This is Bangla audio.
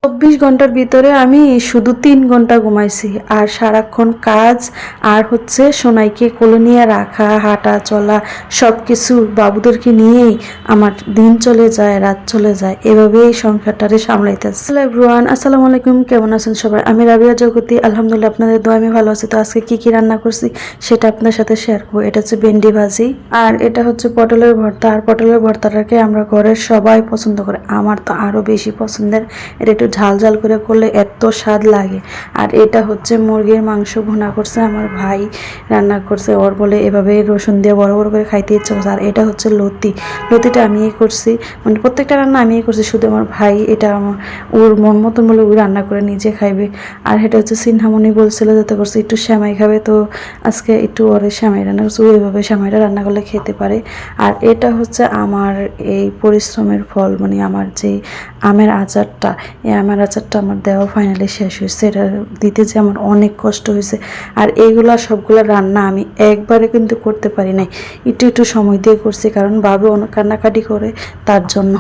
24 ঘন্টার ভিতরে আমি শুধু 3 ঘন্টা ঘুমাইছি। আর সারাক্ষণ কাজ, আর হচ্ছে সোনাইকে কোলে নিয়ে রাখা, হাঁটা চলা, সব কিছু বাবুদেরকে নিয়েই আমার দিন চলে যায়, রাত চলে যায়, এভাবেই সংসারটারে সামলাইতেছে। হ্যালো এভরিওয়ান, আসসালামু আলাইকুম। কেমন আছেন সবাই? আমি রাবিয়া জগতি, আলহামদুলিল্লাহ আপনাদের দোয়া আমি ভালো আছি। তো আজকে কি রান্না করছি সেটা আপনাদের সাথে শেয়ার করবো। এটা হচ্ছে ভেন্ডি ভাজি, আর এটা হচ্ছে পটলের ভর্তা। আর পটলের ভর্তাটাকে আমরা ঘরের সবাই পছন্দ করে, আমার তো আরো বেশি পছন্দের। এটা একটু ঝাল ঝাল করে করলে এত স্বাদ লাগে। আর এটা হচ্ছে মুরগির মাংস ভুনা করছে আমার ভাই, রান্না করছে। ওর বলে এভাবে রসুন দিয়ে বড় বড় করে খাইতে ইচ্ছে করছে। আর এটা হচ্ছে লতিটা আমিই করছি, মানে প্রত্যেকটা রান্না আমিই করছি, শুধু আমার ভাই এটা ওর মন মতন বলে ওই রান্না করে নিজে খাইবে। আর এটা হচ্ছে সিনহামনি বলছিল যাতে করছে একটু সেমাই খাবে, তো আজকে একটু ওরে সেমাই রান্না করছে, ওইভাবে সেমাইটা রান্না করলে খেতে পারে। আর এটা হচ্ছে আমার এই পরিশ্রমের ফল, মানে আমার যে আমের আচারটা, এই আমের আচারটা আমার দেওয়া ফাইনালি শেষ হয়েছে। এটা দিতে যে আমার অনেক কষ্ট হয়েছে। আর এইগুলা সবগুলা রান্না আমি একবারে কিন্তু করতে পারি নাই, একটু একটু সময় দিয়ে করছি, কারণ বাবু অনেক কান্নাকাটি করে, তার জন্য।